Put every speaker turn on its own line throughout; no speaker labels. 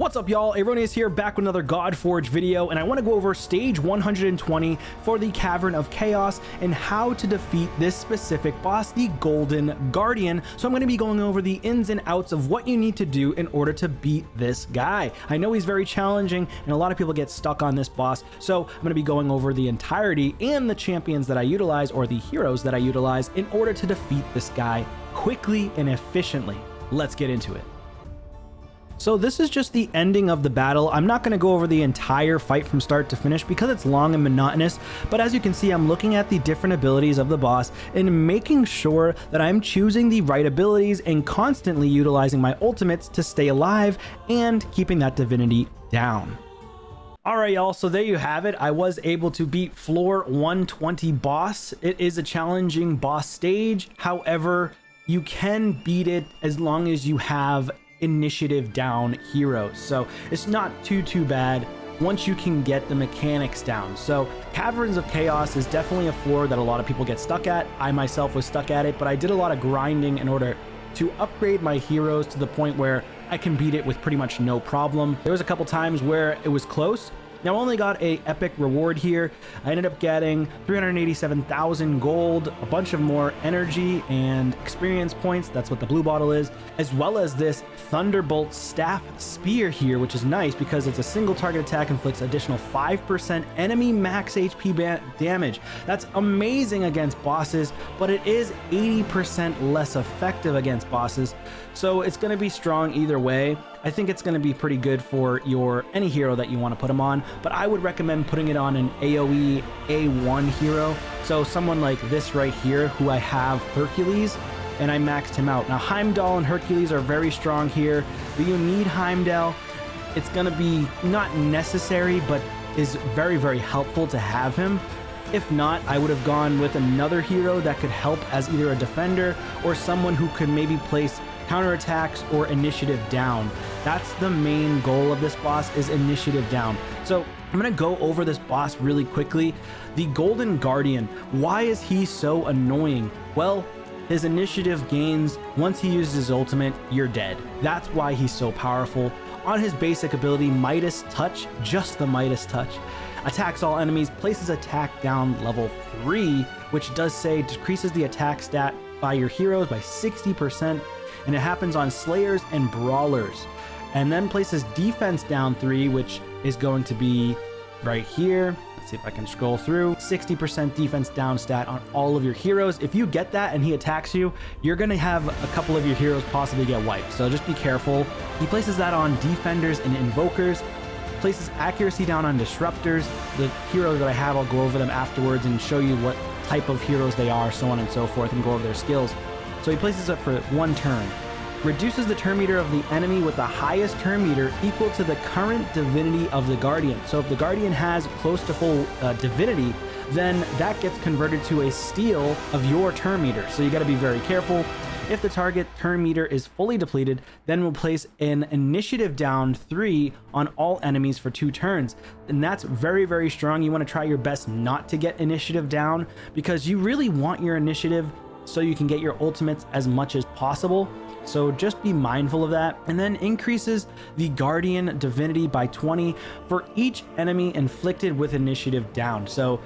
What's up, y'all? Erroneous here, back with another Godforge video, and I want to go over stage 120 for the Cavern of Chaos and how to defeat this specific boss, the Golden Guardian. So I'm going to be going over the ins and outs of what you need to do in order to beat this guy. I know he's very challenging, and a lot of people get stuck on this boss, so I'm going to be going over the entirety and the champions that I utilize, or the heroes that I utilize, in order to defeat this guy quickly and efficiently. Let's get into it. So this is just the ending of the battle. I'm not going to go over the entire fight from start to finish because it's long and monotonous, but as you can see, I'm looking at the different abilities of the boss and making sure that I'm choosing the right abilities and constantly utilizing my ultimates to stay alive and keeping that divinity down. Alright, y'all, so there you have it. I was able to beat floor 120 boss. It is a challenging boss stage. However, you can beat it as long as you have initiative down heroes, so it's not too bad once you can get the mechanics down. So Caverns of Chaos is definitely a floor that a lot of people get stuck at. I myself was stuck at it, but I did a lot of grinding in order to upgrade my heroes to the point where I can beat it with pretty much no problem. There was a couple times where it was close. Now I only got a epic reward here. I ended up getting 387,000 gold, a bunch of more energy and experience points. That's what the blue bottle is, as well as this Thunderbolt Staff Spear here, which is nice because it's a single target attack, inflicts additional 5% enemy max HP damage. That's amazing against bosses, but it is 80% less effective against bosses. So it's going to be strong either way. I think it's going to be pretty good for any hero that you want to put him on, but I would recommend putting it on an AoE A1 hero. So someone like this right here, who I have Hercules, and I maxed him out. Now Heimdall and Hercules are very strong here. Do you need Heimdall? It's going to be not necessary, but is very helpful to have him. If not, I would have gone with another hero that could help as either a defender or someone who could maybe place counterattacks or initiative down. That's the main goal of this boss, is initiative down. So I'm gonna go over this boss really quickly. The Golden Guardian, why is he so annoying? Well, his initiative gains, once he uses his ultimate, you're dead. That's why he's so powerful. On his basic ability, Midas Touch, just the Midas Touch, attacks all enemies, places attack down level 3, which does say decreases the attack stat by your heroes by 60%, and it happens on Slayers and Brawlers. And then places defense down 3, which is going to be right here. Let's see if I can scroll through. 60% defense down stat on all of your heroes. If you get that and he attacks you, you're going to have a couple of your heroes possibly get wiped, so just be careful. He places that on defenders and invokers. Places accuracy down on disruptors. The heroes that I have, I'll go over them afterwards and show you what type of heroes they are, so on and so forth, and go over their skills. So he places it for 1 turn. Reduces the turn meter of the enemy with the highest turn meter equal to the current divinity of the Guardian. So if the Guardian has close to full divinity, then that gets converted to a steal of your turn meter. So you got to be very careful. If the target turn meter is fully depleted, then we'll place an initiative down 3 on all enemies for 2 turns. And that's very strong. You want to try your best not to get initiative down, because you really want your initiative so you can get your ultimates as much as possible. So just be mindful of that. And then increases the Guardian divinity by 20 for each enemy inflicted with initiative down. So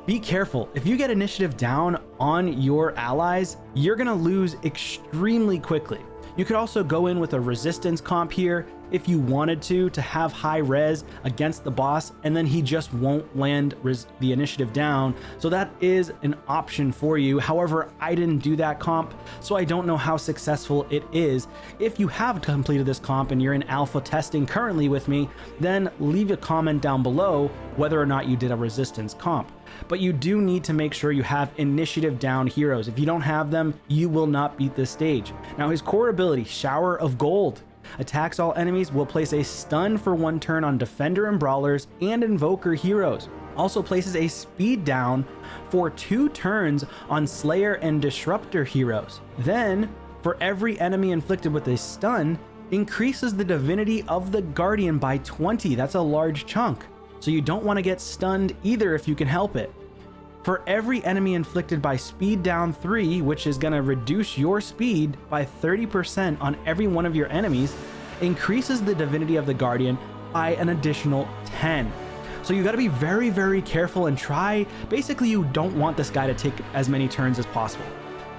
be careful. If you get initiative down on your allies, you're gonna lose extremely quickly. You could also go in with a resistance comp here if you wanted to have high res against the boss, and then he just won't land the initiative down. So that is an option for you. However, I didn't do that comp, so I don't know how successful it is. If you have completed this comp and you're in alpha testing currently with me, then leave a comment down below whether or not you did a resistance comp. But you do need to make sure you have initiative down heroes. If you don't have them, you will not beat this stage. Now his core ability, Shower of Gold, attacks all enemies, will place a stun for 1 turn on defender and brawlers and invoker heroes. Also places a speed down for 2 turns on slayer and disruptor heroes. Then, for every enemy inflicted with a stun, increases the divinity of the Guardian by 20. That's a large chunk. So you don't want to get stunned either if you can help it. For every enemy inflicted by speed down 3, which is going to reduce your speed by 30% on every one of your enemies, increases the divinity of the Guardian by an additional 10. So you got to be very, very careful and try. Basically, you don't want this guy to take as many turns as possible.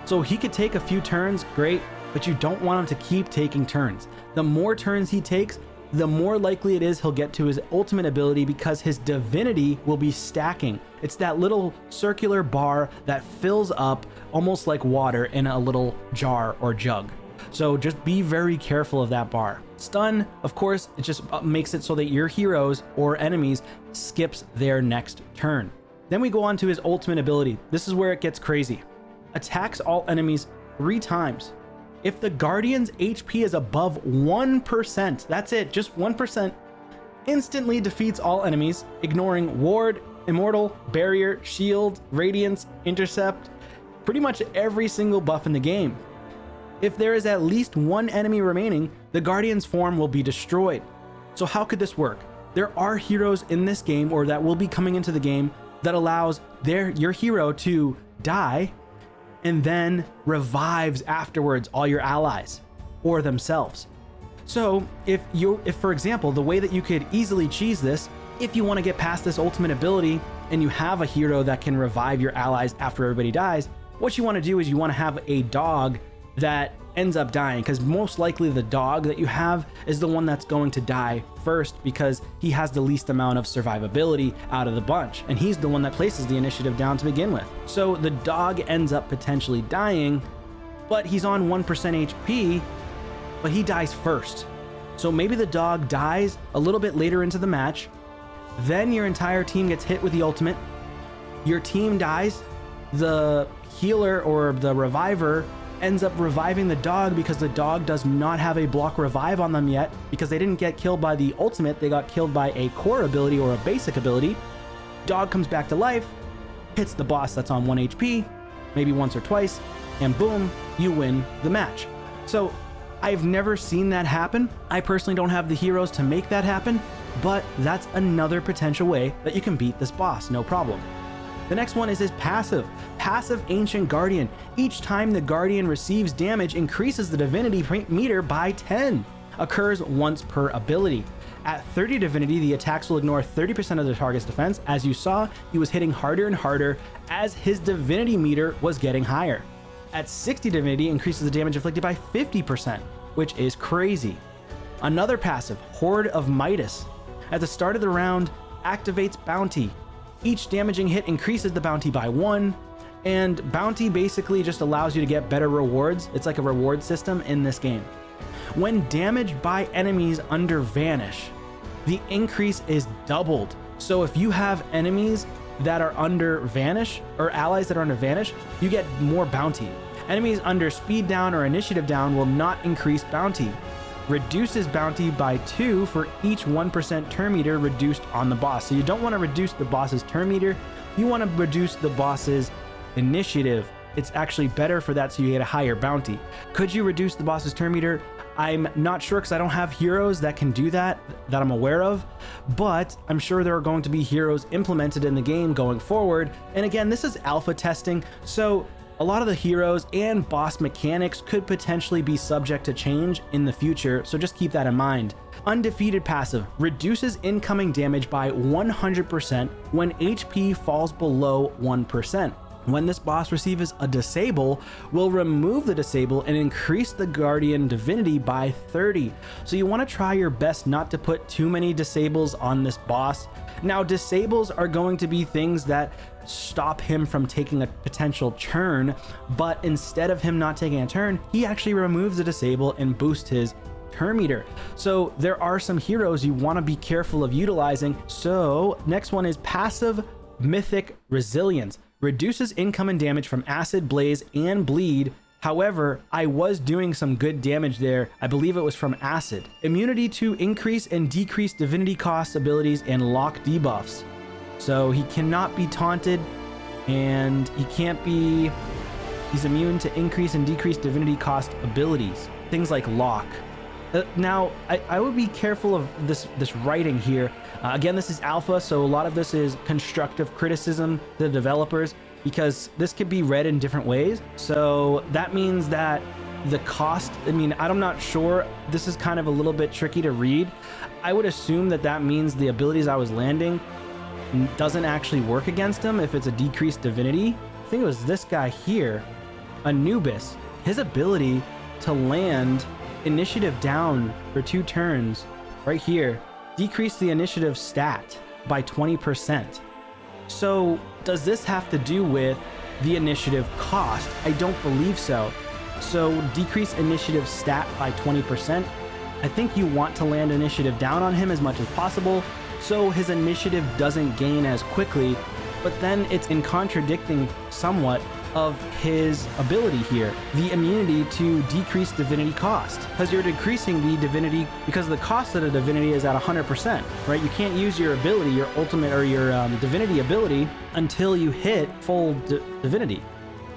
So he could take a few turns, great, but you don't want him to keep taking turns. The more turns he takes, the more likely it is he'll get to his ultimate ability, because his divinity will be stacking. It's that little circular bar that fills up almost like water in a little jar or jug. So just be very careful of that bar. Stun, of course, it just makes it so that your heroes or enemies skips their next turn. Then we go on to his ultimate ability. This is where it gets crazy. Attacks all enemies 3 times. If the Guardian's HP is above 1%, that's it, just 1%, instantly defeats all enemies, ignoring Ward, Immortal, Barrier, Shield, Radiance, Intercept, pretty much every single buff in the game. If there is at least 1 enemy remaining, the Guardian's form will be destroyed. So how could this work? There are heroes in this game, or that will be coming into the game, that allows your hero to die and then revives afterwards all your allies or themselves. So if for example, the way that you could easily cheese this, if you want to get past this ultimate ability and you have a hero that can revive your allies after everybody dies, what you want to do is you want to have a dog that ends up dying, because most likely the dog that you have is the one that's going to die first, because he has the least amount of survivability out of the bunch, and he's the one that places the initiative down to begin with. So the dog ends up potentially dying, but he's on 1% HP, but he dies first. So maybe the dog dies a little bit later into the match, then your entire team gets hit with the ultimate, your team dies, the healer or the reviver ends up reviving the dog, because the dog does not have a block revive on them yet, because they didn't get killed by the ultimate, they got killed by a core ability or a basic ability. Dog comes back to life, hits the boss that's on 1 HP, maybe once or twice, and boom, you win the match. So I've never seen that happen. I personally don't have the heroes to make that happen, but that's another potential way that you can beat this boss, no problem. The next one is his passive. Passive Ancient Guardian. Each time the Guardian receives damage, increases the divinity meter by 10. Occurs once per ability. At 30 divinity, the attacks will ignore 30% of the target's defense. As you saw, he was hitting harder and harder as his divinity meter was getting higher. At 60 divinity, increases the damage inflicted by 50%, which is crazy. Another passive, Horde of Midas. At the start of the round, activates Bounty. Each damaging hit increases the bounty by 1, and bounty basically just allows you to get better rewards. It's like a reward system in this game. When damaged by enemies under Vanish, the increase is doubled. So if you have enemies that are under Vanish, or allies that are under Vanish, you get more bounty. Enemies under Speed Down or Initiative Down will not increase bounty. Reduces bounty by 2 for each 1% turn meter reduced on the boss. So you don't want to reduce the boss's turn meter, you want to reduce the boss's initiative. It's actually better for that, so you get a higher bounty. Could you reduce the boss's turn meter? I'm not sure, because I don't have heroes that can do that I'm aware of, but I'm sure there are going to be heroes implemented in the game going forward. And again, this is alpha testing, so a lot of the heroes and boss mechanics could potentially be subject to change in the future, so just keep that in mind. Undefeated passive. Reduces incoming damage by 100% when HP falls below 1%. When this boss receives a disable, will remove the disable and increase the Guardian divinity by 30. So you want to try your best not to put too many disables on this boss. Now, disables are going to be things that stop him from taking a potential turn, but instead of him not taking a turn, he actually removes the disable and boosts his turn meter. So there are some heroes you want to be careful of utilizing. So next one is passive Mythic Resilience. Reduces incoming damage from Acid, Blaze, and Bleed. However, I was doing some good damage there. I believe it was from Acid. Immunity to increase and decrease divinity cost abilities and lock debuffs. So he cannot be taunted, and he's immune to increase and decrease divinity cost abilities. Things like lock. Now, I would be careful of this writing here. Again, this is alpha, so a lot of this is constructive criticism to the developers, because this could be read in different ways. So that means that the cost, I mean, I'm not sure. This is kind of a little bit tricky to read. I would assume that that means the abilities I was landing doesn't actually work against him if it's a decreased divinity. I think it was this guy here, Anubis. His ability to land initiative down for 2 turns right here decrease the initiative stat by 20%. So does this have to do with the initiative cost? I don't believe so. So decrease initiative stat by 20%. I think you want to land initiative down on him as much as possible so his initiative doesn't gain as quickly, but then it's in contradicting somewhat of his ability here, the immunity to decreased divinity cost, because you're decreasing the divinity because the cost of the divinity is at 100%, right? You can't use your ability, your ultimate or your divinity ability until you hit full divinity.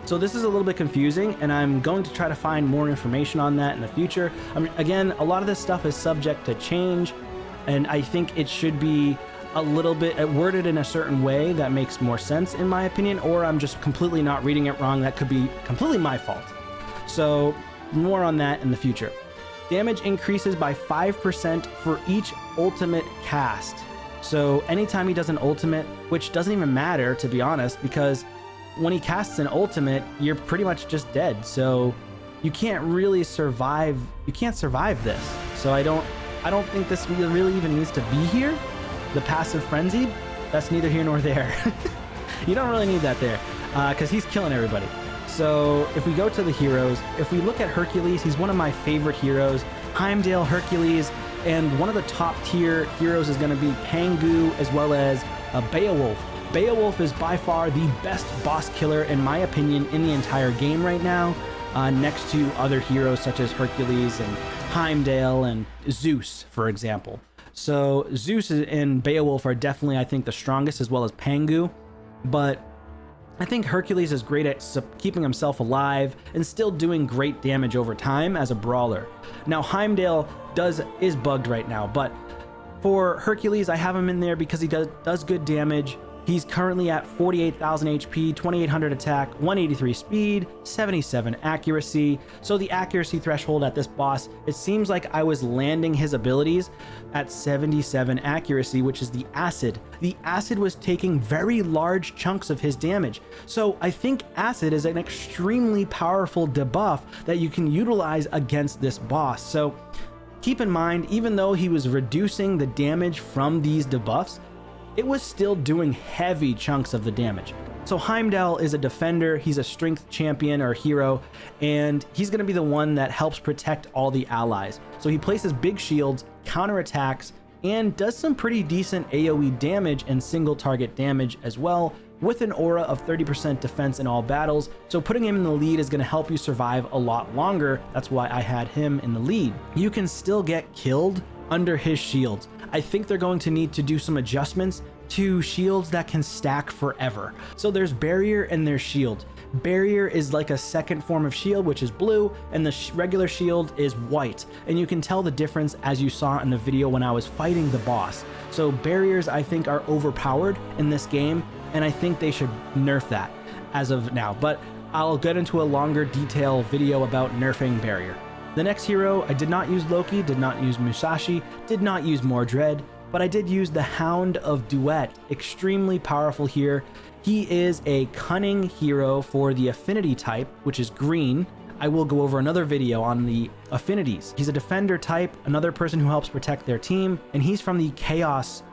So this is a little bit confusing, and I'm going to try to find more information on that in the future. Again, a lot of this stuff is subject to change, and I think it should be a little bit worded in a certain way that makes more sense in my opinion, or I'm just completely not reading it wrong. That could be completely my fault. So more on that in the future. Damage increases by 5% for each ultimate cast. So anytime he does an ultimate, which doesn't even matter to be honest, because when he casts an ultimate, you're pretty much just dead. So you can't really survive. You can't survive this. So I don't think this really even needs to be here. The passive frenzied, that's neither here nor there. You don't really need that there because he's killing everybody. So if we go to the heroes, if we look at Hercules, he's one of my favorite heroes. Heimdall, Hercules, and one of the top tier heroes is going to be Pangu as well as Beowulf. Beowulf is by far the best boss killer in my opinion in the entire game right now, next to other heroes such as Hercules and Heimdall and Zeus, for example. So Zeus and Beowulf are definitely, I think, the strongest, as well as Pangu. But I think Hercules is great at keeping himself alive and still doing great damage over time as a brawler. Now Heimdall is bugged right now, but for Hercules, I have him in there because he does good damage. He's currently at 48,000 HP, 2,800 attack, 183 speed, 77 accuracy. So the accuracy threshold at this boss, it seems like I was landing his abilities at 77 accuracy, which is the acid. The acid was taking very large chunks of his damage. So I think acid is an extremely powerful debuff that you can utilize against this boss. So keep in mind, even though he was reducing the damage from these debuffs, it was still doing heavy chunks of the damage. So Heimdall is a defender, he's a strength champion or hero, and he's going to be the one that helps protect all the allies. So he places big shields, counterattacks, and does some pretty decent AoE damage and single target damage as well, with an aura of 30% defense in all battles. So putting him in the lead is going to help you survive a lot longer. That's why I had him in the lead. You can still get killed under his shields. I think they're going to need to do some adjustments to shields that can stack forever. So there's barrier and there's shield. Barrier is like a second form of shield, which is blue, and the regular shield is white. And you can tell the difference as you saw in the video when I was fighting the boss. So barriers, I think, are overpowered in this game, and I think they should nerf that as of now. But I'll get into a longer detail video about nerfing barrier. The next hero, I did not use Loki, did not use Musashi, did not use Mordred, but I did use the Hound of Duet. Extremely powerful here. He is a cunning hero for the affinity type, which is green. I will go over another video on the affinities. He's a defender type, another person who helps protect their team, and he's from the Chaos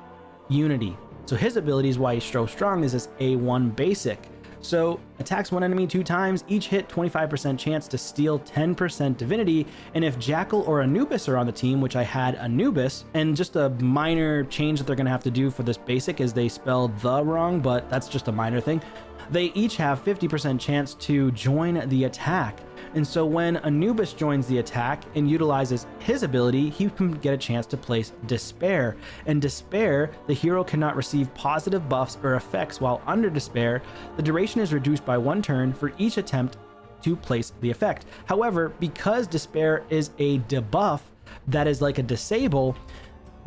Unity. So his abilities, why he's so strong, is this A1 basic. So attacks one enemy 2 times, each hit 25% chance to steal 10% divinity, and if Jackal or Anubis are on the team, which I had Anubis, and just a minor change that they're going to have to do for this basic is they spelled the wrong, but that's just a minor thing. They each have 50% chance to join the attack. And so when Anubis joins the attack and utilizes his ability, he can get a chance to place Despair. And Despair, the hero cannot receive positive buffs or effects while under Despair. The duration is reduced by 1 turn for each attempt to place the effect. However, because Despair is a debuff that is like a disable,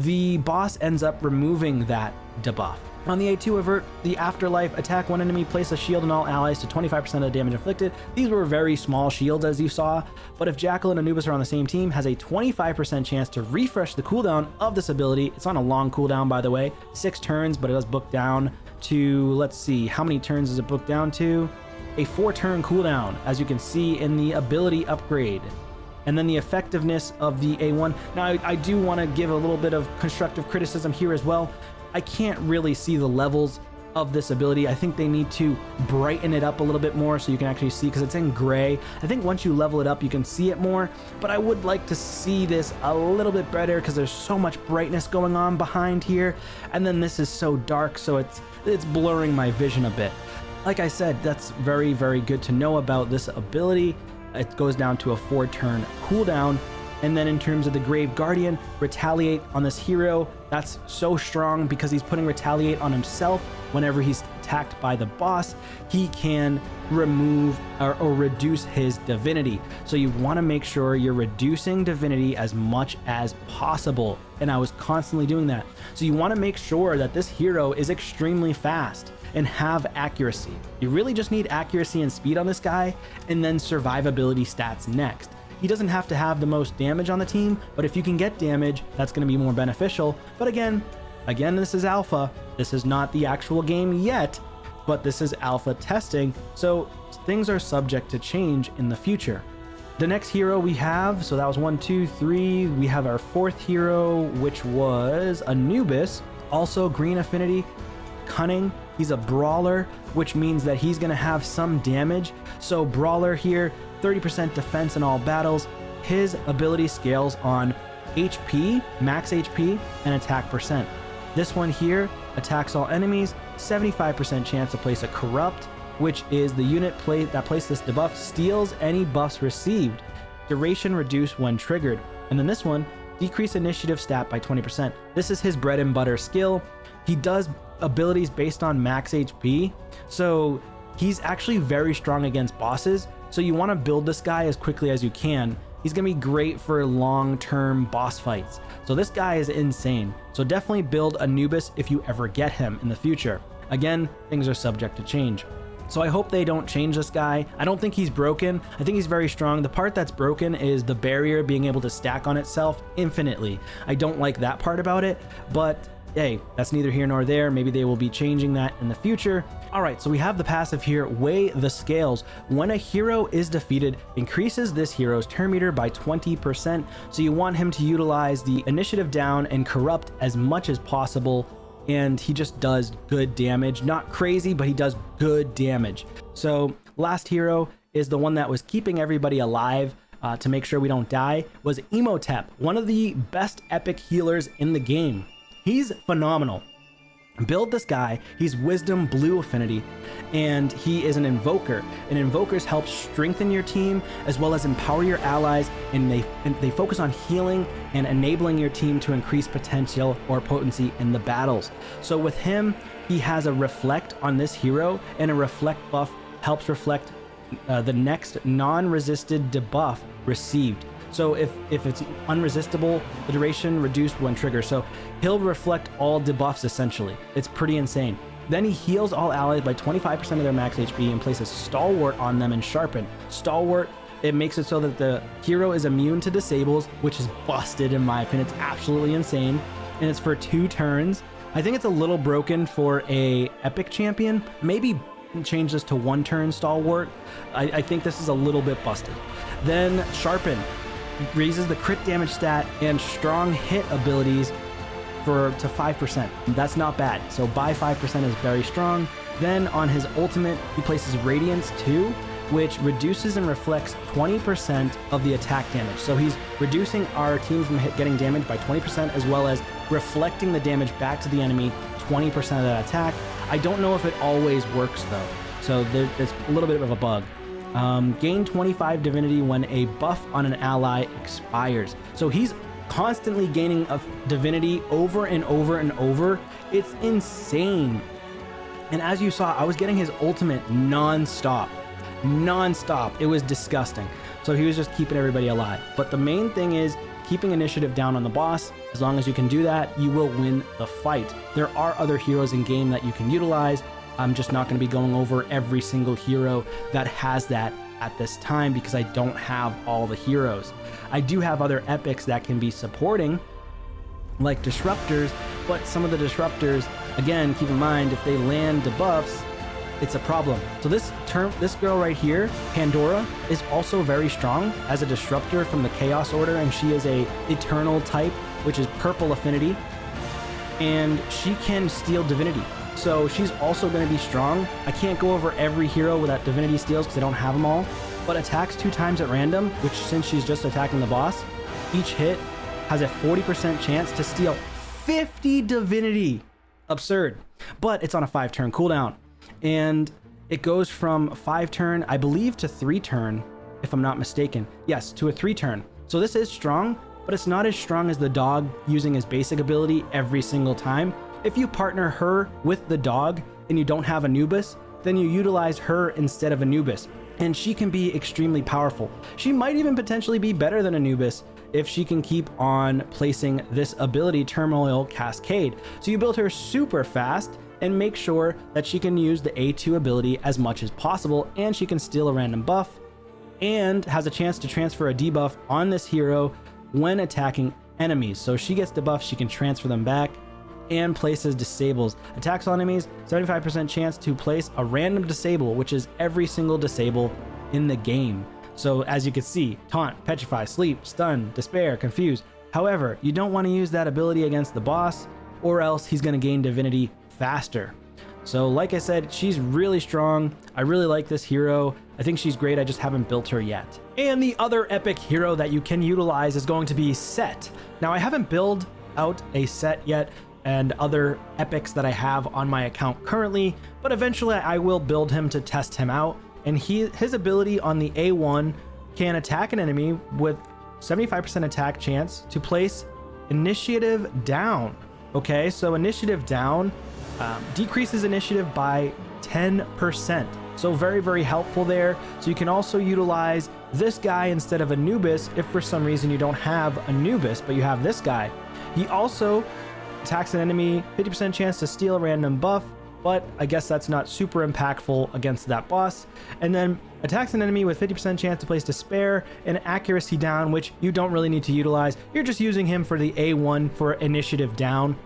the boss ends up removing that debuff. On the A2 avert, the afterlife, attack one enemy, place a shield on all allies to 25% of the damage inflicted. These were very small shields as you saw, but if Jackal and Anubis are on the same team, has a 25% chance to refresh the cooldown of this ability. It's on a long cooldown, by the way, 6 turns, but it does book down to, let's see, how many turns does it book down to? A 4-turn cooldown, as you can see in the ability upgrade. And then the effectiveness of the A1. Now, I do want to give a little bit of constructive criticism here as well. I can't really see the levels of this ability. I think they need to brighten it up a little bit more so you can actually see, because it's in gray. I think once you level it up, you can see it more, but I would like to see this a little bit better because there's so much brightness going on behind here. And then this is so dark, so it's blurring my vision a bit. Like I said, that's very, very good to know about this ability. It goes down to a 4-turn cooldown. And then in terms of the Grave Guardian, Retaliate on this hero, that's so strong because he's putting Retaliate on himself whenever he's attacked by the boss. He can remove or reduce his divinity. So you want to make sure you're reducing divinity as much as possible. And I was constantly doing that. So you want to make sure that this hero is extremely fast and have accuracy. You really just need accuracy and speed on this guy, and then survivability stats next. He doesn't have to have the most damage on the team, but if you can get damage, that's going to be more beneficial. But again, this is alpha. This is not the actual game yet, but this is alpha testing, so things are subject to change in the future. The next hero we have, so that was 1, 2, 3. We have our 4th hero, which was Anubis, also green affinity, cunning. He's a brawler, which means that he's going to have some damage. So brawler here, 30% defense in all battles. His ability scales on HP, max HP, and attack percent. This one here attacks all enemies, 75% chance to place a corrupt, which is the unit that placed this debuff steals any buffs received. Duration reduced when triggered. And then this one, decrease initiative stat by 20%. This is his bread and butter skill. He does abilities based on max HP, so he's actually very strong against bosses. So you want to build this guy as quickly as you can. He's going to be great for long-term boss fights. So this guy is insane. So definitely build Anubis if you ever get him in the future. Again, things are subject to change. So I hope they don't change this guy. I don't think he's broken. I think he's very strong. The part that's broken is the barrier being able to stack on itself infinitely. I don't like that part about it, but hey, that's neither here nor there. Maybe they will be changing that in the future. All right, so we have the passive here, Weigh the Scales. When a hero is defeated, increases this hero's turn meter by 20%. So you want him to utilize the initiative down and corrupt as much as possible. And he just does good damage. Not crazy, but he does good damage. So last hero is the one that was keeping everybody alive to make sure we don't die, was Emoteep, one of the best epic healers in the game. He's phenomenal. Build this guy. He's Wisdom Blue affinity, and he is an invoker. And invokers help strengthen your team as well as empower your allies, and they focus on healing and enabling your team to increase potential or potency in the battles. So with him, he has a reflect on this hero, and a reflect buff helps reflect the next non-resisted debuff received. So if it's unresistible, the duration reduced when triggered. So he'll reflect all debuffs essentially. It's pretty insane. Then he heals all allies by 25% of their max HP and places Stalwart on them and Sharpen. Stalwart, it makes it so that the hero is immune to disables, which is busted in my opinion. It's absolutely insane. And it's for 2 turns. I think it's a little broken for a epic champion. Maybe change this to 1 turn Stalwart. I think this is a little bit busted. Then Sharpen raises the crit damage stat and strong hit abilities to 5%. That's not bad. So by 5% is very strong. Then on his ultimate, he places Radiance 2, which reduces and reflects 20% of the attack damage. So he's reducing our team from getting damage by 20%, as well as reflecting the damage back to the enemy 20% of that attack. I don't know if it always works though. So there's a little bit of a bug. Gain 25 divinity when a buff on an ally expires. So he's constantly gaining a divinity over and over and over. It's insane. And as you saw, I was getting his ultimate non-stop. It was disgusting. So he was just keeping everybody alive. But the main thing is keeping initiative down on the boss. As long as you can do that, you will win the fight. There are other heroes in game that you can utilize. I'm just not going to be going over every single hero that has that at this time because I don't have all the heroes. I do have other epics that can be supporting, like disruptors, but some of the disruptors, again, keep in mind, if they land debuffs, it's a problem. So this girl right here, Pandora, is also very strong as a disruptor from the Chaos Order, and she is a Eternal type, which is purple affinity, and she can steal divinity. So she's also going to be strong. I can't go over every hero with that divinity steals because I don't have them all, but attacks 2 times at random, which since she's just attacking the boss, each hit has a 40% chance to steal 50 divinity. Absurd. But it's on a 5-turn cooldown. And it goes from 5-turn, I believe, to 3-turn, if I'm not mistaken. Yes, to a 3-turn. So this is strong, but it's not as strong as the dog using his basic ability every single time. If you partner her with the dog and you don't have Anubis, then you utilize her instead of Anubis, and she can be extremely powerful. She might even potentially be better than Anubis if she can keep on placing this ability, Turmoil Cascade. So you build her super fast and make sure that she can use the A2 ability as much as possible, and she can steal a random buff and has a chance to transfer a debuff on this hero when attacking enemies. So she gets debuffs, she can transfer them back, and places disables. Attacks on enemies, 75% chance to place a random disable, which is every single disable in the game. So as you can see, taunt, petrify, sleep, stun, despair, confuse. However, you don't want to use that ability against the boss, or else he's going to gain divinity faster. So like I said, she's really strong. I really like this hero. I think she's great. I just haven't built her yet. And the other epic hero that you can utilize is going to be Sett. Now I haven't built out a Sett yet and other epics that I have on my account currently, but eventually I will build him to test him out. And his ability on the A1 can attack an enemy with 75% attack chance to place initiative down. Okay, so initiative down decreases initiative by 10%. So very, very helpful there. So you can also utilize this guy instead of Anubis if for some reason you don't have Anubis, but you have this guy. He also attacks an enemy, 50% chance to steal a random buff, but I guess that's not super impactful against that boss. And then attacks an enemy with 50% chance to place Despair and Accuracy down, which you don't really need to utilize. You're just using him for the A1 for initiative down.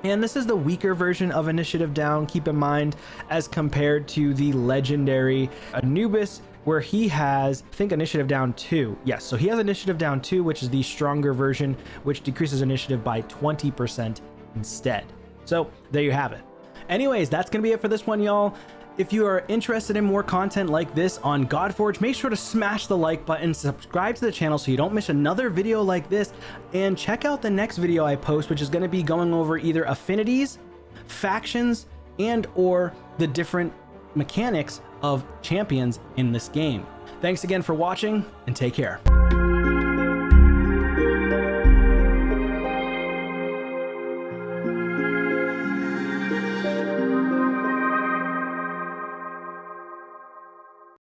And this is the weaker version of initiative down, keep in mind, as compared to the legendary Anubis, where he has, I think, initiative down 2. Yes, so he has initiative down 2, which is the stronger version, which decreases initiative by 20% instead. So there you have it. Anyways, that's gonna be it for this one, y'all. If you are interested in more content like this on Godforge, make sure to smash the like button, subscribe to the channel so you don't miss another video like this, and check out the next video I post, which is going to be going over either affinities, factions, and or the different mechanics of champions in this game. Thanks again for watching, and take care.